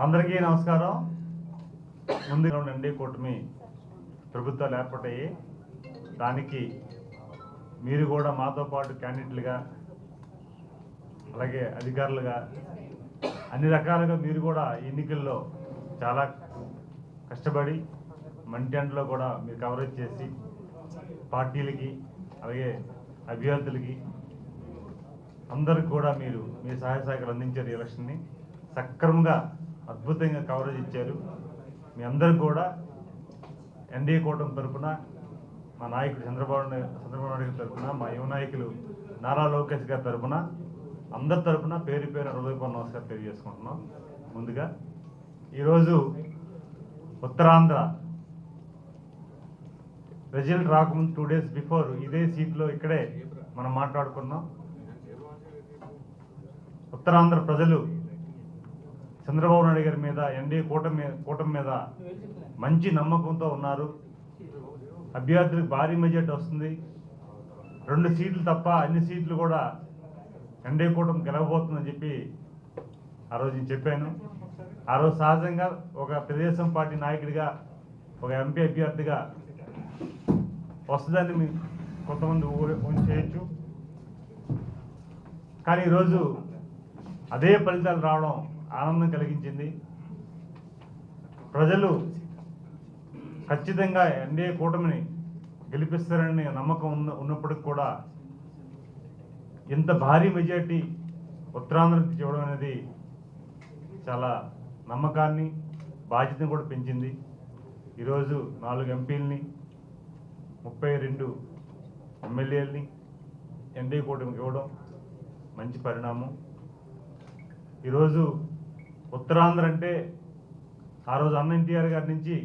అందరికీ నమస్కారం. ముందుగా ఎన్డీఏ కూటమి ప్రభుత్వాలు ఏర్పడ్డాయి. దానికి మీరు కూడా మాతో పాటు క్యాండిడేట్లుగా అలాగే అధికారులుగా అన్ని రకాలుగా మీరు కూడా ఎన్నికల్లో చాలా కష్టపడి మంటెంట్లో కూడా మీరు కవరేజ్ చేసి పార్టీలకి అలాగే అభ్యర్థులకి అందరికి కూడా మీరు మీ సహాయ సహకారాలు అందించారు. ఎలక్షన్ని సక్రమంగా అద్భుతంగా కవరేజ్ ఇచ్చారు. మీ అందరికి కూడా ఎన్డీఏ కూటమి తరఫున మా నాయకుడు చంద్రబాబు నాయుడు గారి తరఫున, మా యువ నాయకులు నారా లోకేష్ గారి తరఫున, అందరి తరఫున పేరు పేరు హృదయపూర్వక నమస్కారం తెలియజేసుకుంటున్నాం. ముందుగా ఈరోజు ఉత్తరాంధ్ర రిజల్ట్ రాకముందు 2 days బిఫోర్ ఇదే సీట్లో ఇక్కడే మనం మాట్లాడుకున్నాం. ఉత్తరాంధ్ర ప్రజలు చంద్రబాబు నాయుడు గారి మీద ఎన్డీఏ కూటమి మీద మంచి నమ్మకంతో ఉన్నారు. అభ్యర్థులకు భారీ మెజార్టీ వస్తుంది. 2 సీట్లు తప్ప అన్ని సీట్లు కూడా ఎన్డీఏ కూటమి గెలవబోతుందని చెప్పి ఆ రోజు నేను చెప్పాను. ఆ రోజు సహజంగా ఒక తెలుగుదేశం పార్టీ నాయకుడిగా, ఒక ఎంపీ అభ్యర్థిగా వస్తుందని కొంతమంది ఊహించేయచ్చు. కానీ ఈరోజు అదే ఫలితాలు రావడం ఆనందం కలిగించింది. ప్రజలు ఖచ్చితంగా ఎన్డీఏ కూటమిని గెలిపిస్తారని నమ్మకం ఉన్నప్పటికి కూడా ఇంత భారీ మెజార్టీ ఉత్తరాంధ్రకి ఇవ్వడం అనేది చాలా నమ్మకాన్ని, బాధ్యతను కూడా పెంచింది. ఈరోజు 4 ఎంపీలని 32 ఎమ్మెల్యేలని ఎన్డీఏ కూటమికి ఇవ్వడం మంచి పరిణామం. ఈరోజు ఉత్తరాంధ్ర అంటే ఆ రోజు అన్న ఎన్టీఆర్ గారి నుంచి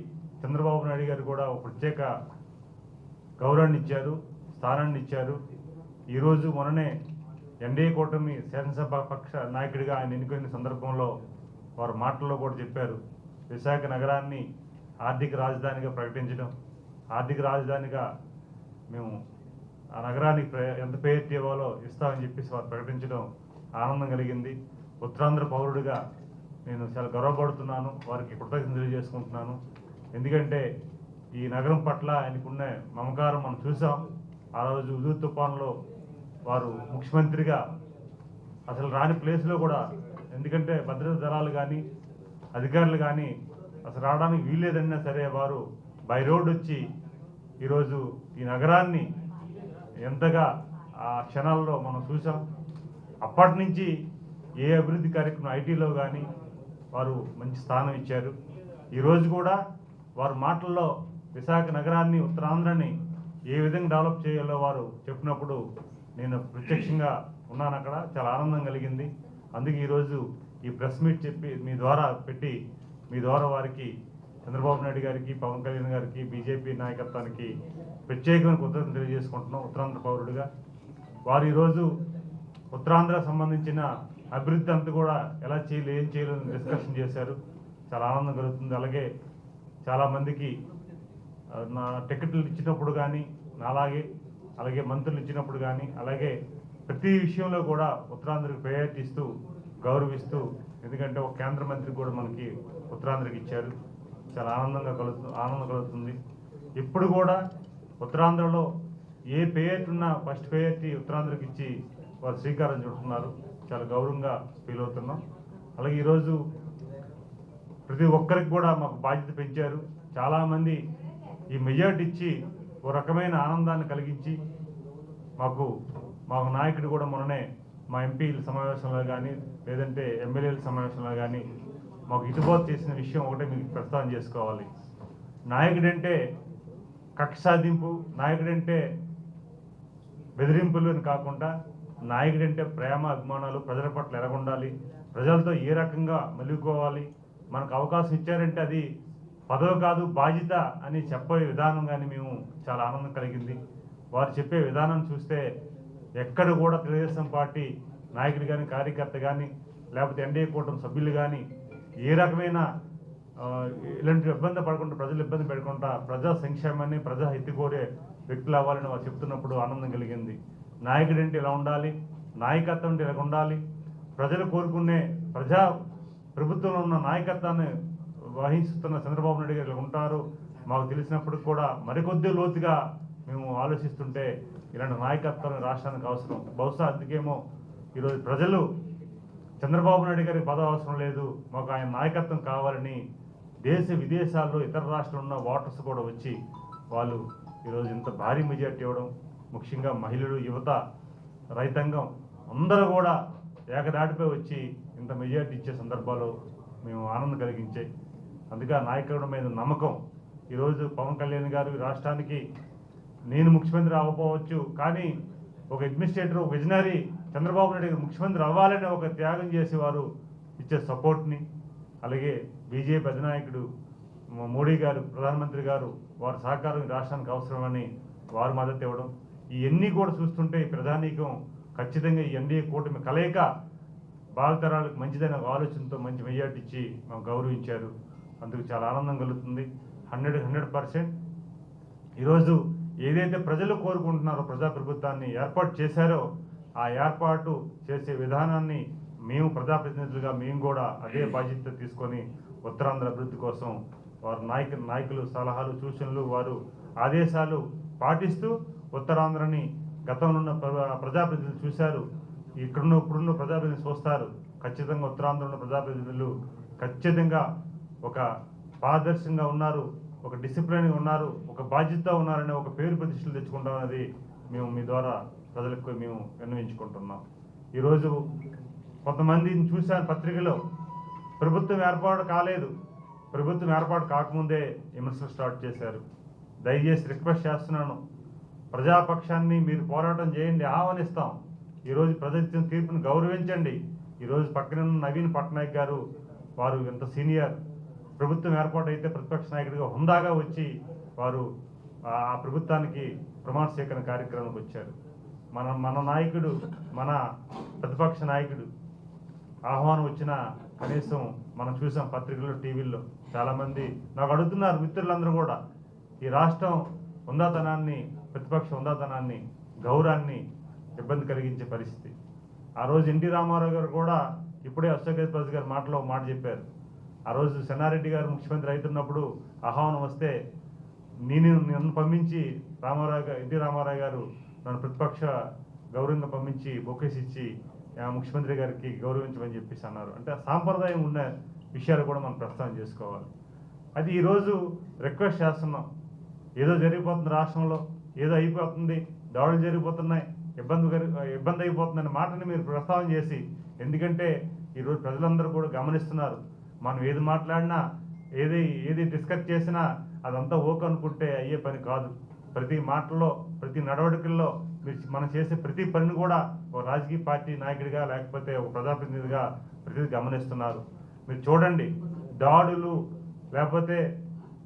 చంద్రబాబు నాయుడు గారు కూడా ఒక ప్రత్యేక గౌరవాన్ని ఇచ్చారు, స్థానాన్ని ఇచ్చారు. ఈరోజు మొన్ననే ఎన్డీఏ కూటమి శాసనసభ పక్ష నాయకుడిగా ఆయన ఎన్నుకున్న సందర్భంలో వారు మాటల్లో కూడా చెప్పారు, విశాఖ నగరాన్ని ఆర్థిక రాజధానిగా ప్రకటించడం, ఆర్థిక రాజధానిగా మేము ఆ నగరానికి ఎంత పేరు ఇవ్వాలో ఇస్తామని చెప్పేసి వారు ప్రకటించడం ఆనందం కలిగింది. ఉత్తరాంధ్ర పౌరుడిగా నేను చాలా గర్వపడుతున్నాను, వారికి కృతజ్ఞతలు తెలియజేసుకుంటున్నాను. ఎందుకంటే ఈ నగరం పట్ల ఆయనకున్న మమకారం మనం చూసాం. ఆ రోజు ఉదూ తుఫాన్లో వారు ముఖ్యమంత్రిగా అసలు రాని ప్లేస్లో కూడా, ఎందుకంటే భద్రతా దళాలు కానీ అధికారులు కానీ అసలు రావడానికి వీల్లేదన్నా సరే వారు బై రోడ్ వచ్చి ఈరోజు ఈ నగరాన్ని ఎంతగా ఆ క్షణాల్లో మనం చూసాం. అప్పటి నుంచి ఏ అభివృద్ధి కార్యక్రమం ఐటీలో కానీ వారు మంచి స్థానం ఇచ్చారు. ఈరోజు కూడా వారు మాటల్లో విశాఖ నగరాన్ని, ఉత్తరాంధ్రని ఏ విధంగా డెవలప్ చేయాలో వారు చెప్పినప్పుడు నేను ప్రత్యక్షంగా ఉన్నాను. అక్కడ చాలా ఆనందం కలిగింది. అందుకే ఈరోజు ఈ ప్రెస్ మీట్ చెప్పి మీ ద్వారా పెట్టి మీ ద్వారా వారికి చంద్రబాబు నాయుడు గారికి, పవన్ కళ్యాణ్ గారికి, బీజేపీ నాయకత్వానికి ప్రత్యేకమైన కృతజ్ఞతలు తెలియజేసుకుంటున్నాం. ఉత్తరాంధ్ర పౌరుడిగా వారు ఈరోజు ఉత్తరాంధ్ర సంబంధించిన అభివృద్ధి అంతా కూడా ఎలా చేయాలి, ఏం చేయాలని డిస్కషన్ చేశారు. చాలా ఆనందం కలుగుతుంది. అలాగే చాలామందికి నా టికెట్లు ఇచ్చినప్పుడు కానీ, అలాగే మంత్రులు ఇచ్చినప్పుడు కానీ, అలాగే ప్రతి విషయంలో కూడా ఉత్తరాంధ్రకి ప్రయారిటీ ఇస్తూ గౌరవిస్తూ, ఎందుకంటే ఒక కేంద్ర మంత్రి కూడా మనకి ఉత్తరాంధ్రకి ఇచ్చారు. చాలా ఆనందం కలుగుతుంది. ఇప్పుడు కూడా ఉత్తరాంధ్రలో ఏ ప్రయారిటీ ఉన్నా ఫస్ట్ ప్రయారిటీ ఉత్తరాంధ్రకి ఇచ్చి వారు శ్రీకారం చుడుతున్నారు. చాలా గౌరవంగా ఫీల్ అవుతున్నాం. అలాగే ఈరోజు ప్రతి ఒక్కరికి కూడా మాకు బాధ్యత పెంచారు. చాలామంది ఈ మెజార్టీ ఇచ్చి ఓ రకమైన ఆనందాన్ని కలిగించి మాకు నాయకుడు కూడా మొన్ననే మా ఎంపీల సమావేశంలో కానీ లేదంటే ఎమ్మెల్యేల సమావేశంలో కానీ మాకు ఇటుబాటు చేసిన విషయం ఒకటే మీకు ప్రస్తావన చేసుకోవాలి. నాయకుడంటే కక్ష సాధింపు, నాయకుడంటే బెదిరింపులు అని కాకుండా నాయకుడంటే ప్రేమ, అభిమానాలు, ప్రజల పట్ల ఎలాగుండాలి, ప్రజలతో ఏ రకంగా మెలుగుకోవాలి, మనకు అవకాశం ఇచ్చారంటే అది పదవి కాదు బాధ్యత అని చెప్పే విధానం కానీ మేము చాలా ఆనందం కలిగింది. వారు చెప్పే విధానం చూస్తే ఎక్కడ కూడా తెలుగుదేశం పార్టీ నాయకుడు కానీ, కార్యకర్త కానీ, లేకపోతే ఎన్డీఏ కూటమి సభ్యులు కానీ ఏ రకమైన ఇలాంటి ఇబ్బంది పడకుండా, ప్రజలు ఇబ్బంది పడకుండా ప్రజా సంక్షేమాన్ని, ప్రజా హితి కోరే వ్యక్తులు అవ్వాలని వారు చెప్తున్నప్పుడు ఆనందం కలిగింది. నాయకుడు అంటే ఇలా ఉండాలి, నాయకత్వం అంటే ఇలా ఉండాలి, ప్రజలు కోరుకునే ప్రజా ప్రభుత్వంలో ఉన్న నాయకత్వాన్ని వహిస్తున్న చంద్రబాబు నాయుడు గారు ఉంటారు మాకు తెలిసినప్పుడు కూడా మరికొద్ది లోతుగా మేము ఆలోచిస్తుంటే ఇలాంటి నాయకత్వం రాష్ట్రానికి అవసరం. బహుశా అందుకేమో ఈరోజు ప్రజలు చంద్రబాబు నాయుడు గారికి పదవి అవసరం లేదు, మాకు ఆయన నాయకత్వం కావాలని దేశ విదేశాల్లో ఇతర రాష్ట్రాల్లో ఉన్న ఓటర్స్ కూడా వచ్చి వాళ్ళు ఈరోజు ఇంత భారీ మెజార్టీ ఇవ్వడం, ముఖ్యంగా మహిళలు, యువత, రైతాంగం అందరూ కూడా ఏకదాటిపై వచ్చి ఇంత మెజార్టీ ఇచ్చే సందర్భాలు మేము ఆనందం కలిగించే. అందుకే ఆ నాయకుడి మీద నమ్మకం. ఈరోజు పవన్ కళ్యాణ్ గారు ఈ రాష్ట్రానికి నేను ముఖ్యమంత్రి అవ్వకపోవచ్చు, కానీ ఒక అడ్మినిస్ట్రేటర్, ఒక విజనరీ చంద్రబాబు నాయుడు గారు ముఖ్యమంత్రి అవ్వాలని ఒక త్యాగం చేసేవారు ఇచ్చే సపోర్ట్ని, అలాగే బీజేపీ అధినాయకుడు మోడీ గారు, ప్రధానమంత్రి గారు వారి సహకారం ఈ రాష్ట్రానికి అవసరమని వారు మద్దతు ఇవ్వడం, ఇవన్నీ కూడా చూస్తుంటే ప్రధానికం ఖచ్చితంగా ఈ ఎన్డీఏ కూటమి కలయిక భావితరాలకు మంచిదైన ఆలోచనతో మంచి మెజార్టీ ఇచ్చి మాకు గౌరవించారు. అందుకు చాలా ఆనందం కలుగుతుంది. 100% ఈరోజు ఏదైతే ప్రజలు కోరుకుంటున్నారో ప్రజాప్రభుత్వాన్ని ఏర్పాటు చేశారో ఆ ఏర్పాటు చేసే విధానాన్ని మేము ప్రజాప్రతినిధులుగా మేము కూడా అదే బాధ్యత తీసుకొని ఉత్తరాంధ్ర అభివృద్ధి కోసం వారు నాయకులు సలహాలు, సూచనలు, వారు ఆదేశాలు పాటిస్తూ ఉత్తరాంధ్రని గతంలో ఉన్న ప్రజాప్రతినిధులు చూశారు, ఇప్పుడున్న ప్రజాప్రతినిధులు చూస్తారు. ఖచ్చితంగా ఉత్తరాంధ్ర ఉన్న ప్రజాప్రతినిధులు ఖచ్చితంగా ఒక పారదర్శకంగా ఉన్నారు, ఒక డిసిప్లిన్గా ఉన్నారు, ఒక బాధ్యత ఉన్నారనే ఒక పేరు ప్రతిష్టలు తెచ్చుకుంటాం అనేది మేము మీ ద్వారా ప్రజలకు మేము విన్నవించుకుంటున్నాం. ఈరోజు కొంతమందిని చూశాను పత్రికలో, ప్రభుత్వం ఏర్పాటు కాలేదు, ప్రభుత్వం ఏర్పాటు కాకముందే విమర్శలు స్టార్ట్ చేశారు. దయచేసి రిక్వెస్ట్ చేస్తున్నాను, ప్రజాపక్షాన్ని మీరు పోరాటం చేయండి, ఆహ్వానిస్తాం. ఈరోజు ప్రజలు ఇచ్చిన తీర్పును గౌరవించండి. ఈరోజు పక్కన నవీన్ పట్నాయక్ గారు వారు ఎంత సీనియర్, ప్రభుత్వం ఏర్పాటు అయితే ప్రతిపక్ష నాయకుడిగా హుందాగా వచ్చి వారు ఆ ప్రభుత్వానికి ప్రమాణ స్వీకరణ కార్యక్రమానికి వచ్చారు. మన నాయకుడు, మన ప్రతిపక్ష నాయకుడు ఆహ్వానం వచ్చిన కనీసం మనం చూసాం పత్రికల్లో, టీవీల్లో చాలామంది నాకు అడుగుతున్నారు మిత్రులందరూ కూడా, ఈ రాష్ట్రం హుందాతనాన్ని, ప్రతిపక్ష హుందాతనాన్ని, గౌరవాన్ని ఇబ్బంది కలిగించే పరిస్థితి. ఆ రోజు ఎన్టీ రామారావు గారు కూడా ఇప్పుడే అశోక్ గజపతి గారు మాట చెప్పారు. ఆ రోజు చెన్నారెడ్డి గారు ముఖ్యమంత్రి అవుతున్నప్పుడు ఆహ్వానం వస్తే నన్ను పంపించి ఎన్టీ రామారావు గారు నన్ను ప్రతిపక్ష గౌరవంగా పంపించి బొకేస్ ఇచ్చి ముఖ్యమంత్రి గారికి గౌరవించమని చెప్పేసి అన్నారు. అంటే సాంప్రదాయం ఉన్న విషయాలు కూడా మనం ప్రస్తావన చేసుకోవాలి. అది ఈరోజు రిక్వెస్ట్ చేస్తున్నాం. ఏదో జరిగిపోతుంది రాష్ట్రంలో, ఏదో అయిపోతుంది, దాడులు జరిగిపోతున్నాయి, ఇబ్బంది అయిపోతుందనే మాటని మీరు ప్రస్తావన చేసి, ఎందుకంటే ఈరోజు ప్రజలందరూ కూడా గమనిస్తున్నారు, మనం ఏది మాట్లాడినా ఏది డిస్కస్ చేసినా అదంతా ఓకే అనుకుంటే అయ్యే పని కాదు. ప్రతి మాటల్లో, ప్రతి నడవడికల్లో మనం చేసే ప్రతి పనిని కూడా ఒక రాజకీయ పార్టీ నాయకుడిగా లేకపోతే ఒక ప్రజాప్రతినిధిగా ప్రతిదీ గమనిస్తున్నారు. మీరు చూడండి, దాడులు లేకపోతే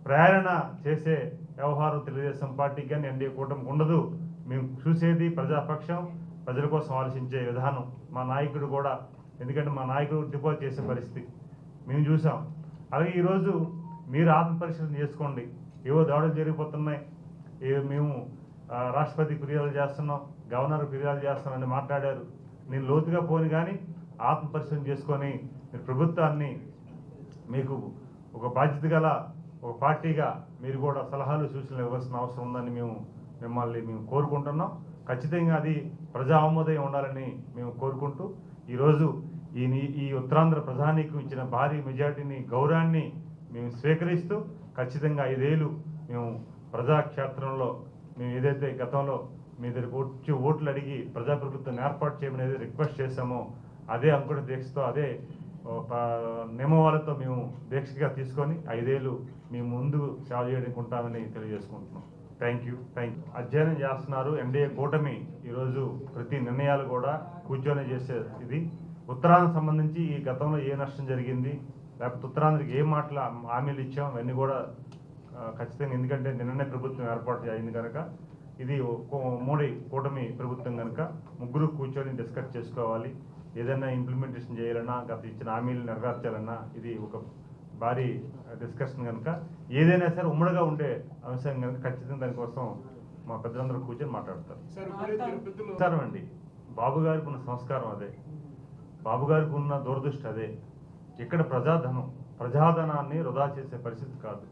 ప్రేరణ చేసే వ్యవహారం తెలుగుదేశం పార్టీకి కానీ ఎన్డీఏ కూటమికి ఉండదు. మేము చూసేది ప్రజాపక్షం, ప్రజల కోసం ఆలోచించే విధానం. మా నాయకుడు కూడా, ఎందుకంటే మా నాయకుడు డిపోజ్ చేసే పరిస్థితి మేము చూసాం. అలాగే ఈరోజు మీరు ఆత్మపరిశీలన చేసుకోండి. ఏవో దాడులు జరిగిపోతున్నాయి, మేము రాష్ట్రపతి ఫిర్యాదు చేస్తున్నాం, గవర్నర్ ఫిర్యాదు చేస్తున్నాం అని మాట్లాడారు. నేను లోతుగా పోని కానీ ఆత్మపరిశీలన చేసుకొని మీరు ప్రభుత్వాన్ని, మీకు ఒక బాధ్యత గల ఒక పార్టీగా మీరు కూడా సలహాలు, సూచనలు ఇవ్వాల్సిన అవసరం ఉందని మిమ్మల్ని కోరుకుంటున్నాం. ఖచ్చితంగా అది ప్రజా ఆమోదం ఉండాలని మేము కోరుకుంటూ ఈరోజు ఈ ఉత్తరాంధ్ర ప్రధానికి ఇచ్చిన భారీ మెజార్టీని, గౌరవాన్ని మేము స్వీకరిస్తూ ఖచ్చితంగా 5 ఏళ్ళు మేము ప్రజాక్షేత్రంలో మేము ఏదైతే గతంలో మీ దగ్గరకు వచ్చి ఓట్లు అడిగి ప్రజాప్రభుత్వాన్ని ఏర్పాటు చేయమనేది రిక్వెస్ట్ చేశామో అదే అంకుట దీక్షతో, అదే నియమాలతో మేము దీక్షగా తీసుకొని 5 ఏళ్ళు మేము ముందు సేవ చేయడానికి ఉంటామని తెలియజేసుకుంటున్నాం. Thank you. అధ్యయనం చేస్తున్నారు ఎన్డీఏ కూటమి. ఈరోజు ప్రతి నిర్ణయాలు కూడా కూర్చొని చేసే ఇది. ఉత్తరాంధ్ర సంబంధించి ఈ గతంలో ఏ నష్టం జరిగింది, లేకపోతే ఉత్తరాంధ్రకి ఏ హామీలు ఇచ్చాం, అవన్నీ కూడా ఖచ్చితంగా, ఎందుకంటే నిన్ననే ప్రభుత్వం ఏర్పాటు అయింది కనుక, ఇది ఉమ్మడి కూటమి ప్రభుత్వం కనుక ముగ్గురు కూర్చొని డిస్కస్ చేసుకోవాలి. ఏదైనా ఇంప్లిమెంటేషన్ చేయాలన్నా, గత ఇచ్చిన హామీలు నెరవేర్చాలన్నా ఇది ఒక భారీ డిస్కషన్ కనుక, ఏదైనా సరే ఉమ్మడిగా ఉండే అంశం కనుక ఖచ్చితంగా దానికోసం మా పెద్దలందరూ కూర్చొని మాట్లాడతారు. సార్ అండి, బాబు గారికి ఉన్న సంస్కారం అదే. బాబు గారికి ఉన్న దురదృష్టి అదే. ఇక్కడ ప్రజాధనాన్ని వృధా చేసే పరిస్థితి కాదు.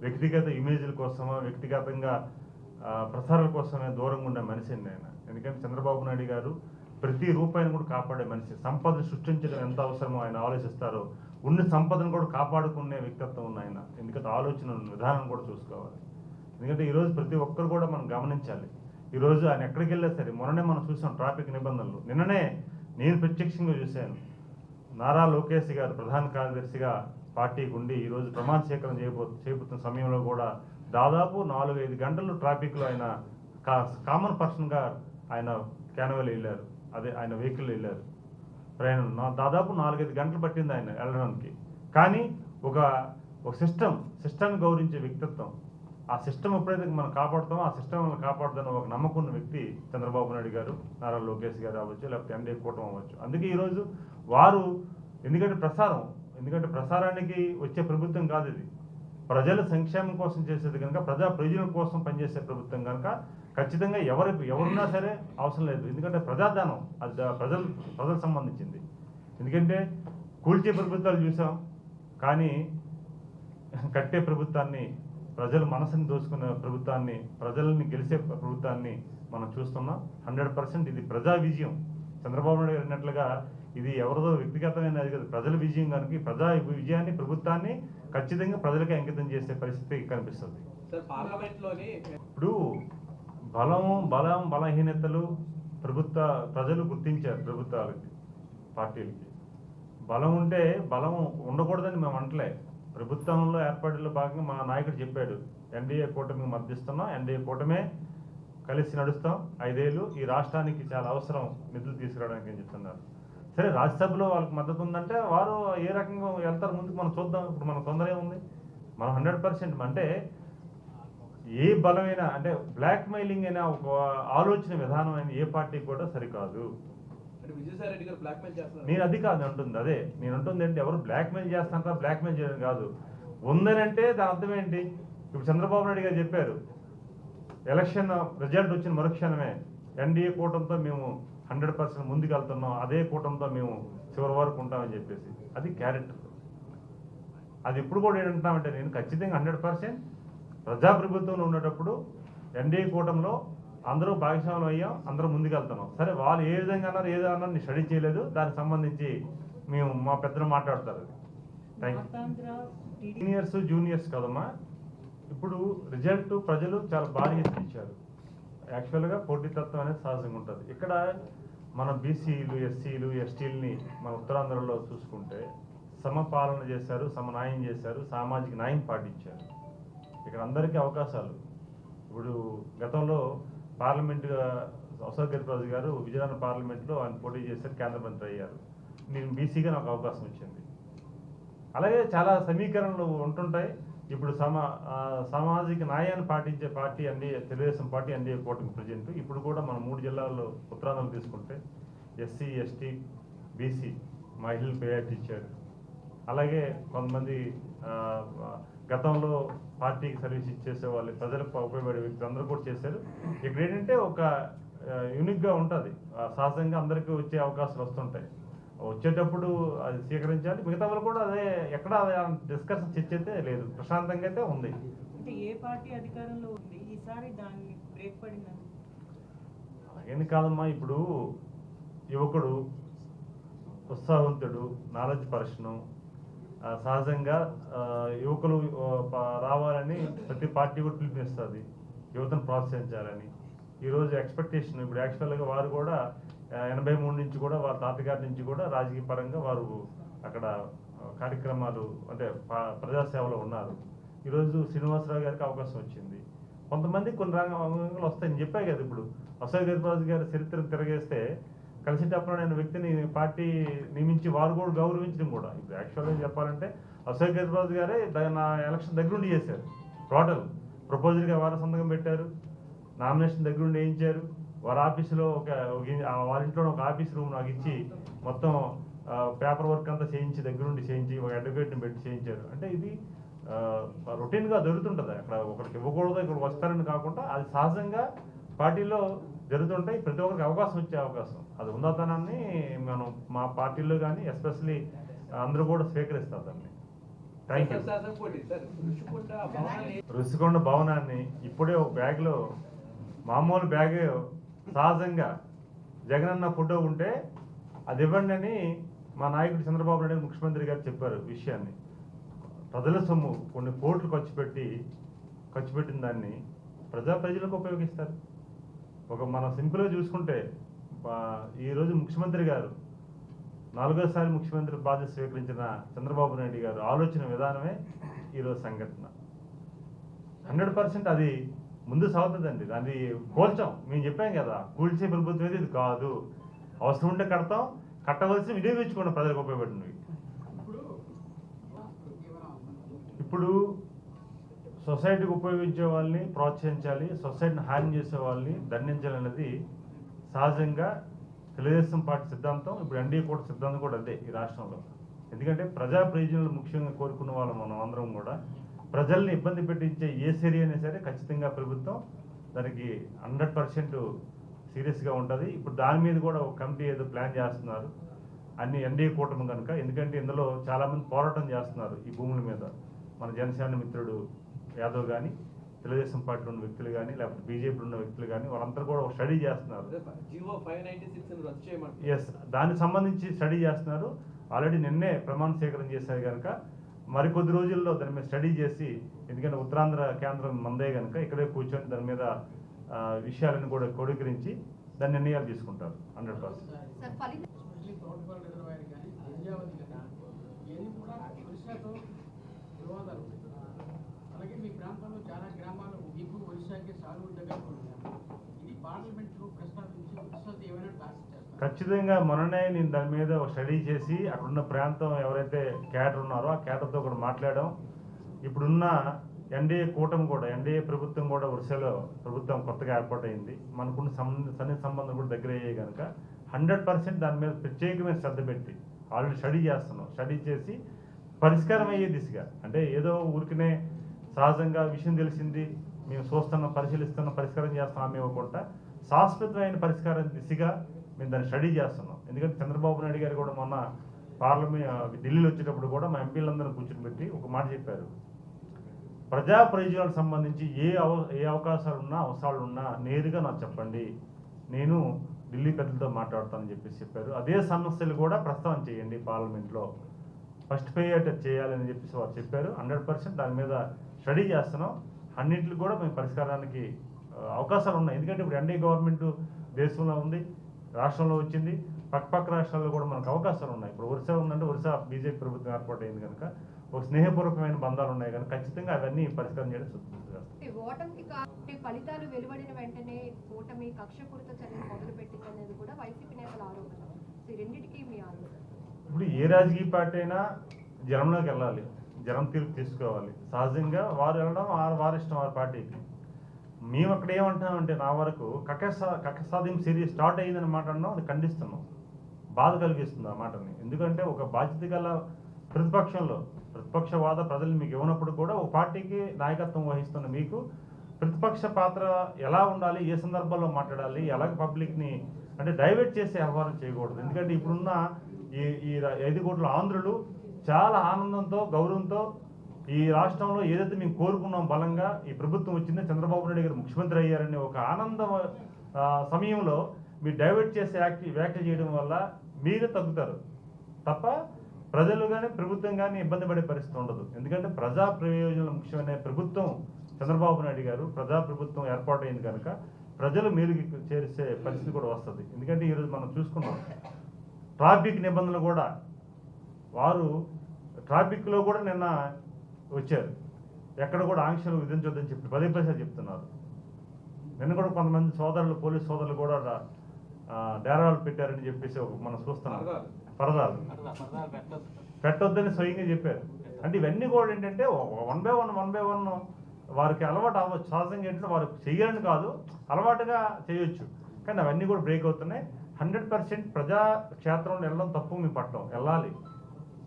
వ్యక్తిగత ఇమేజ్ల కోసమో వ్యక్తిగతంగా ప్రసారాల కోసమే దూరంగా ఉండే మనిషిని ఆయన. ఎందుకంటే చంద్రబాబు నాయుడు గారు ప్రతి రూపాయిని కూడా కాపాడే మనిషి. సంపద సృష్టించడం ఎంత అవసరమో ఆయన ఆలోచిస్తారో ఉన్న సంపదను కూడా కాపాడుకునే వ్యక్తిత్వం ఉన్న ఆయన. ఎందుకంటే ఆలోచన విధానం కూడా చూసుకోవాలి. ఎందుకంటే ఈరోజు ప్రతి ఒక్కరు కూడా మనం గమనించాలి. ఈరోజు ఆయన ఎక్కడికి వెళ్ళా సరే, మొన్ననే మనం చూసాం ట్రాఫిక్ నిబంధనలు. నిన్ననే నేను ప్రత్యక్షంగా చూశాను. నారా లోకేష్ గారు ప్రధాన కార్యదర్శిగా పార్టీకి ఉండి ఈరోజు ప్రమాణ స్వీకారం చేయబోతున్న సమయంలో కూడా దాదాపు 4-5 గంటలు ట్రాఫిక్లో ఆయన కామన్ పర్సన్గా ఆయన క్యాన్వల్ వెళ్ళారు. అదే ఆయన వెహికల్ వెళ్ళారు. ప్రయాణం దాదాపు 4-5 గంటలు పట్టింది ఆయన వెళ్ళడానికి. కానీ ఒక సిస్టమ్ని గౌరవించే వ్యక్తిత్వం. ఆ సిస్టమ్ ఎప్పుడైతే మనం కాపాడుతామో ఆ సిస్టమ్ కాపాడుతున్న ఒక నమ్మకం ఉన్న వ్యక్తి చంద్రబాబు నాయుడు గారు, నారా లోకేష్ గారు అవ్వచ్చు, లేకపోతే ఎన్డీఏ కూటమి అవ్వచ్చు. అందుకే ఈరోజు వారు ఎందుకంటే ప్రసారానికి వచ్చే ప్రభుత్వం కాదు ఇది. ప్రజల సంక్షేమం కోసం చేసేది కనుక, ప్రజల కోసం పనిచేసే ప్రభుత్వం కనుక ఖచ్చితంగా ఎవరున్నా సరే అవసరం లేదు. ఎందుకంటే ప్రజాధనం అది ప్రజలకు సంబంధించింది. ఎందుకంటే కూల్చే ప్రభుత్వాలు చూసాం, కానీ కట్టే ప్రభుత్వాన్ని, ప్రజల మనసుని దోచుకునే ప్రభుత్వాన్ని, ప్రజల్ని గెలిచే ప్రభుత్వాన్ని మనం చూస్తున్నాం. 100% ఇది ప్రజా విజయం. చంద్రబాబు నాయుడు గారు అన్నట్లుగా ఇది ఎవరిదో వ్యక్తిగతమైన అది కాదు, ప్రజల విజయం కనుక ఈ ప్రజా విజయాన్ని, ప్రభుత్వాన్ని ఖచ్చితంగా ప్రజలకే అంకితం చేసే పరిస్థితి కనిపిస్తుంది. ఇప్పుడు బలహీనతలు ప్రజలు గుర్తించారు. ప్రభుత్వాలకి, పార్టీలకి బలం ఉంటే బలం ఉండకూడదని మేము అంటలే. ప్రభుత్వంలో ఏర్పాటులో భాగంగా మా నాయకుడు చెప్పాడు, ఎన్డీఏ కూటమికి మద్దతిస్తున్నాం, ఎన్డీఏ కూటమే కలిసి నడుస్తాం 5 ఏళ్ళు, ఈ రాష్ట్రానికి చాలా అవసరం నిధులు తీసుకురావడానికి అని చెప్తున్నారు. సరే, రాజ్యసభలో వాళ్ళకి మద్దతు ఉందంటే వారు ఏ రకంగా వెళ్తారు ముందుకు మనం చూద్దాం. ఇప్పుడు మన తొందర ఏముంది? మనం 100% అంటే ఏ బలమైన అంటే బ్లాక్ మెయిలింగ్ అయినా ఒక ఆలోచన విధానం అయిన ఏ పార్టీ కూడా సరికాదు. నేను అది కాదు అంటుంది. అదే నేను అంటుంది ఏంటి, ఎవరు బ్లాక్మెయిల్ చేస్తారంటారా? బ్లాక్మెయిల్ చేయడం కాదు. ఉందనంటే దాని అర్థం ఏంటి? ఇప్పుడు చంద్రబాబు నాయుడు గారు చెప్పారు, ఎలక్షన్ రిజల్ట్ వచ్చిన మరుక్షణమే ఎన్డీఏ కూటమితో మేము 100% ముందుకు వెళ్తున్నాం, అదే కూటమితో మేము చివరి వరకు ఉంటామని చెప్పేసి. అది క్యారెక్టర్. అది ఇప్పుడు కూడా ఏంటంటామంటే, నేను ఖచ్చితంగా 100% ప్రజాప్రభుత్వంలో ఉండేటప్పుడు ఎన్డీఏ కూటమిలో అందరూ భాగస్వాములు అయ్యాం, అందరూ ముందుకు వెళ్తున్నాం. సరే, వాళ్ళు ఏ విధంగా అన్నారు ఏదో అన్నారు నేను స్టడీ చేయలేదు, దానికి సంబంధించి మేము మా పెద్దలు మాట్లాడతారు. సీనియర్స్ జూనియర్స్ కదమ్మా. ఇప్పుడు రిజల్ట్ ప్రజలు చాలా భారీ ఇచ్చారు. యాక్చువల్గా పోటీతత్వం అనేది సహజంగా ఉంటుంది. ఇక్కడ మన బీసీలు, ఎస్సీలు, ఎస్టీలని మన ఉత్తరాంధ్రలో చూసుకుంటే సమపాలన చేశారు, సమన్యాయం చేశారు, సామాజిక న్యాయం పాటించారు. ఇక్కడ అందరికీ అవకాశాలు. ఇప్పుడు గతంలో పార్లమెంటుగా అశోక్ గజపతిరాజు గారు విజయనగరం పార్లమెంట్లో ఆయన పోటీ చేశారు, కేంద్ర మంత్రి అయ్యారు. నేను బీసీగా నాకు అవకాశం వచ్చింది. అలాగే చాలా సమీకరణలు ఉంటుంటాయి. ఇప్పుడు సామాజిక న్యాయాన్ని పాటించే party NDA, Telugu Desam party, NDA కూటమి ప్రజెంట్. ఇప్పుడు కూడా మనం 3 జిల్లాల్లో ఉత్తరాంధ్రలు తీసుకుంటే ఎస్సీ, ఎస్టీ, బీసీ మహిళలు ప్రయారిటీ ఇచ్చారు. అలాగే కొంతమంది గతంలో పార్టీకి సర్వీస్ ఇచ్చేసే వాళ్ళు, ప్రజలకు ఉపయోగపడే వ్యక్తులు అందరూ కూడా చేశారు. ఇక్కడ ఏంటంటే ఒక యూనిక్గా ఉంటుంది. సహజంగా అందరికీ వచ్చే అవకాశాలు వస్తుంటాయి. వచ్చేటప్పుడు అది స్వీకరించాలి. మిగతా వాళ్ళు కూడా అదే, ఎక్కడ డిస్కషన్ చర్చ అయితే లేదు, ప్రశాంతంగా అయితే ఉంది. అంటే ఏ పార్టీ అధికారంలో ఉంది ఈసారి దాన్ని బ్రేక్ పడిందని? అలాగేని కాదమ్మా. ఇప్పుడు యువకుడు ఉత్సాహవంతుడు, నాలెడ్జ్ పర్సన్, సహజంగా యువకులు రావాలని ప్రతి పార్టీ కూడా పిలుపునిస్తుంది, యువతను ప్రోత్సహించాలని. ఈరోజు ఎక్స్పెక్టేషన్ ఇప్పుడు యాక్చువల్గా వారు కూడా 83 నుంచి కూడా వారి తాతగారి నుంచి కూడా రాజకీయ పరంగా వారు అక్కడ కార్యక్రమాలు అంటే ప్రజాసేవలో ఉన్నారు. ఈరోజు శ్రీనివాసరావు గారికి అవకాశం వచ్చింది. కొంతమంది కొన్ని రంగాలు వస్తాయని చెప్పాయి కదా. ఇప్పుడు అశోక్ గజపతిరాజు గారి చరిత్రను తిరగేస్తే కలిసిటప్పుడు వ్యక్తిని పార్టీ నియమించి వారు కూడా గౌరవించడం కూడా. ఇప్పుడు యాక్చువల్గా చెప్పాలంటే అశోక్ గజపతిరాజు గారే నా ఎలక్షన్ దగ్గరుండి చేశారు. టోటల్ ప్రపోజల్గా వారు సంతకం పెట్టారు, నామినేషన్ దగ్గరుండి వేయించారు. వారి ఆఫీసులో వాళ్ళ ఇంట్లో ఒక ఆఫీస్ రూమ్ నాకు ఇచ్చి మొత్తం పేపర్ వర్క్ అంతా చేయించి దగ్గరుండి చేయించి ఒక అడ్వకేట్ని పెట్టి చేయించారు. అంటే ఇది రొటీన్గా జరుగుతుంటుంది. అక్కడ ఒకరికి ఇవ్వకూడదు, ఇక్కడ వస్తారని కాకుండా అది సహజంగా పార్టీలో జరుగుతుంటాయి. ప్రతి ఒక్కరికి అవకాశం వచ్చే అవకాశం అది ఉందాతనాన్ని మనం మా పార్టీలో కానీ ఎస్పెషలీ అందరూ కూడా స్వీకరిస్తారు దాన్ని. Thank you. రుషికొండ భవనాన్ని ఇప్పుడే ఒక బ్యాగ్లో మామూలు బ్యాగ్ సహజంగా జగనన్న ఫోటో ఉంటే అది ఇవ్వండి అని మా నాయకుడు చంద్రబాబు నాయుడు ముఖ్యమంత్రి గారు చెప్పారు విషయాన్ని. ప్రజల సొమ్ము కొన్ని కోట్లు ఖర్చు పెట్టిన దాన్ని ప్రజలకు ఉపయోగిస్తారు. మనం సింపుల్గా చూసుకుంటే ఈరోజు ముఖ్యమంత్రి గారు 4వ ముఖ్యమంత్రి బాధ్యత స్వీకరించిన చంద్రబాబు నాయుడు గారు ఆలోచన విధానమే ఈరోజు సంఘటన. 100% అది ముందు సాగుతుందండి. దాన్ని కోల్చాం. మేము చెప్పాం కదా, కూల్చే ప్రభుత్వం ఇది కాదు. అవసరం ఉంటే కట్టవలసి వినియోగించుకోండి ప్రజలకు ఉపయోగపడినవి. ఇప్పుడు సొసైటీకి ఉపయోగించే వాళ్ళని ప్రోత్సహించాలి, సొసైటీని హాని చేసే వాళ్ళని దండించాలన్నది సహజంగా తెలుగుదేశం పార్టీ సిద్ధాంతం. ఇప్పుడు ఎన్డీఏ కూడా సిద్ధాంతం కూడా అదే ఈ రాష్ట్రంలో. ఎందుకంటే ప్రజా ప్రయోజనాలు ముఖ్యంగా కోరుకున్న వాళ్ళం మనం అందరం కూడా. ప్రజల్ని ఇబ్బంది పెట్టించే ఏ చర్య అయినా సరే ఖచ్చితంగా ప్రభుత్వం దానికి 100% సీరియస్గా ఉంటుంది. ఇప్పుడు దాని మీద కూడా ఒక కమిటీ ఏదో ప్లాన్ చేస్తున్నారు అన్ని ఎన్డీఏ కూటమి కనుక. ఎందుకంటే ఇందులో చాలామంది పోరాటం చేస్తున్నారు ఈ భూముల మీద. మన జనసేన మిత్రుడు యాదవ్ కానీ, తెలుగుదేశం పార్టీలో ఉన్న వ్యక్తులు కానీ, లేకపోతే బీజేపీలో ఉన్న వ్యక్తులు కానీ వాళ్ళందరూ కూడా ఒక స్టడీ చేస్తున్నారు. ఎస్, దానికి సంబంధించి స్టడీ చేస్తున్నారు. ఆల్రెడీ నిన్నే ప్రమాణ స్వీకారం చేశారు కనుక మరికొద్ది రోజుల్లో దాని మీద స్టడీ చేసి, ఎందుకంటే ఉత్తరాంధ్ర కేంద్రం మందే కనుక ఇక్కడే కూర్చొని దాని మీద విషయాలను కూడా క్రోడీకరించి దాని నిర్ణయాలు తీసుకుంటారు 100%. అలాగే మీ ప్రాంతంలో చాలా గ్రామాలు మీకు ఒరిస్సాకి సాగు దగ్గర ఇది పార్లమెంట్లో ప్రస్తావించి ఒరిస్సాతో ఏమైనా టాస్క్ చేస్తారు? ఖచ్చితంగా మొన్ననే నేను దాని మీద ఒక స్టడీ చేసి అక్కడున్న ప్రాంతం ఎవరైతే క్యాడర్ ఉన్నారో ఆ క్యాడర్తో కూడా మాట్లాడడం. ఇప్పుడున్న ఎన్డీఏ కూటమి కూడా, ఎన్డీఏ ప్రభుత్వం కూడా ఒరిస్సాలో ప్రభుత్వం కొత్తగా ఏర్పాటైంది. మనకున్న సన్నిహిత సంబంధం కూడా దగ్గర అయ్యాయి కనుక 100% దాని మీద ప్రత్యేకమైన శ్రద్ధ పెట్టి ఆల్రెడీ స్టడీ చేస్తున్నాం. స్టడీ చేసి పరిష్కారం అయ్యే దిశగా, అంటే ఏదో ఊరికనే సహజంగా విషయం తెలిసింది మేము చూస్తున్నాం, పరిశీలిస్తున్నాం, పరిష్కారం చేస్తాం ఆమె ఇవ్వకుండా శాశ్వతమైన పరిష్కారం దిశగా మేము దాన్ని స్టడీ చేస్తున్నాం. ఎందుకంటే చంద్రబాబు నాయుడు గారు కూడా మొన్న ఢిల్లీలో వచ్చేటప్పుడు కూడా మా ఎంపీలందరూ కూర్చొని పెట్టి ఒక మాట చెప్పారు. ప్రజా ప్రయోజనాలకు సంబంధించి ఏ అవసరాలు ఉన్నా నేరుగా నాకు చెప్పండి, నేను ఢిల్లీ పెద్దలతో మాట్లాడతానని చెప్పారు. అదే సమస్యలు కూడా ప్రస్తావన చేయండి పార్లమెంట్లో, ఫస్ట్ ప్రయారిటీ చేయాలని చెప్పేసి వారు చెప్పారు. 100% దాని మీద స్టడీ చేస్తున్నాం. అన్నింటికి కూడా మేము పరిష్కారానికి అవకాశాలు ఉన్నాయి. ఎందుకంటే ఇప్పుడు ఎన్డీఏ గవర్నమెంట్ దేశంలో ఉంది, రాష్ట్రంలో వచ్చింది, పక్క రాష్ట్రాల్లో కూడా మనకు అవకాశాలు ఉన్నాయి. ఇప్పుడు ఒరిస్సా ఉందంటే ఒరిస్సా బీజేపీ ప్రభుత్వం ఏర్పాటైంది కనుక ఒక స్నేహపూర్వకమైన బంధాలు ఉన్నాయి కనుక ఖచ్చితంగా అవన్నీ పరిష్కారం చేయడం ఓటమికి ఫలితాలు వెలువడిన వెంటనే కూటమి కక్షపూరిత చర్యలు మొదలుపెట్టిందనేది కూడా వైసీపీ నేతల ఆరోపణ. ఈ రెండింటికి మీ ఆలోచన? ఇప్పుడు ఏ రాజకీయ పార్టీ అయినా జనంలోకి వెళ్ళాలి, జనం తీర్పు తీసుకోవాలి. సహజంగా వారు వెళ్ళడం వారి ఇష్టం, వారి పార్టీకి. మేము అక్కడ ఏమంటున్నామంటే, నా వరకు కక్ష సాధింపు చర్య స్టార్ట్ అయ్యిందని మాట్లాడినాం, అది ఖండిస్తున్నాం, బాధ కలిగిస్తుంది ఆ మాటని. ఎందుకంటే ఒక బాధ్యత గల ప్రతిపక్షవాద ప్రజలు మీకు ఇవ్వనప్పుడు కూడా ఒక పార్టీకి నాయకత్వం వహిస్తున్న మీకు ప్రతిపక్ష పాత్ర ఎలా ఉండాలి, ఏ సందర్భాల్లో మాట్లాడాలి, ఎలాగ పబ్లిక్ని అంటే డైవర్ట్ చేసే వ్యవహారం చేయకూడదు. ఎందుకంటే ఇప్పుడున్న ఈ 5 కోట్ల ఆంధ్రులు చాలా ఆనందంతో, గౌరవంతో ఈ రాష్ట్రంలో ఏదైతే మేము కోరుకున్నాం బలంగా ఈ ప్రభుత్వం వచ్చిందో, చంద్రబాబు నాయుడు గారు ముఖ్యమంత్రి అయ్యారని ఒక ఆనంద సమయంలో మీరు డైవర్ట్ చేసే వ్యాఖ్య చేయడం వల్ల మీరే తగ్గుతారు తప్ప ప్రజలు కానీ ప్రభుత్వం కానీ ఇబ్బంది పడే పరిస్థితి ఉండదు. ఎందుకంటే ప్రజా ప్రయోజనాలు ముఖ్యమైన ప్రభుత్వం చంద్రబాబు నాయుడు గారు, ప్రజా ప్రభుత్వం ఏర్పాటైంది కనుక ప్రజలు మేలుకి చేసే పరిస్థితి కూడా వస్తుంది. ఎందుకంటే ఈరోజు మనం చూసుకున్నాం ట్రాఫిక్ నిబంధనలు కూడా, వారు ట్రాఫిక్లో కూడా నిన్న వచ్చారు, ఎక్కడ కూడా ఆంక్షలు విధించొద్దని చెప్పి పదే చెప్తున్నారు. నిన్న కూడా కొంతమంది సోదరులు, పోలీస్ సోదరులు కూడా డేరాలు పెట్టారని చెప్పేసి మనం చూస్తున్నాం. పరదాలు పెట్టొద్దని స్వయంగా చెప్పారు. అంటే ఇవన్నీ కూడా ఏంటంటే 1 by 1 వారికి అలవాటు అవ్వచ్చు. సహజంగా ఏంటంటే వారు చెయ్యాలని కాదు, అలవాటుగా చేయొచ్చు. కానీ అవన్నీ కూడా బ్రేక్ అవుతున్నాయి. 100% ప్రజా క్షేత్రంలో వెళ్ళడం తప్పు, మేము పట్టడం వెళ్ళాలి.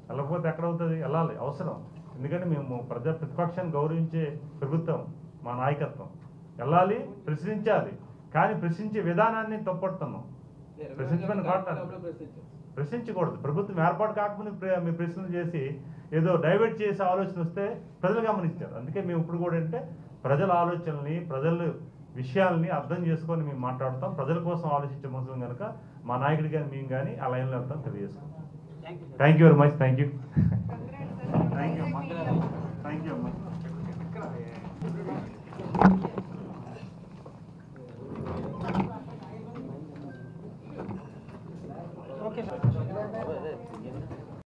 వెళ్ళకపోతే ఎక్కడవుతుంది? వెళ్ళాలి, అవసరం. ఎందుకంటే మేము ప్రతిపక్షాన్ని గౌరవించే ప్రభుత్వం, మా నాయకత్వం వెళ్ళాలి, ప్రశ్నించాలి. కానీ ప్రశ్నించే విధానాన్ని తప్పడుతున్నాం. ప్రశ్నించమని ప్రశ్నించకూడదు. ప్రభుత్వం ఏర్పాటు కాకముందు మీ ప్రశ్నలు చేసి ఏదో డైవర్ట్ చేసే ఆలోచన వస్తే ప్రజలు గమనించారు. అందుకే మేము ఇప్పుడు కూడా అంటే ప్రజల ఆలోచనల్ని, ప్రజల విషయాల్ని అర్థం చేసుకొని మేము మాట్లాడతాం. ప్రజల కోసం ఆలోచించే మనుషులు కనుక మా నాయకుడి కానీ మేము కానీ ఆ లైన్లో వెళ్తాం తెలియజేస్తాం. Thank you very much. Thank you.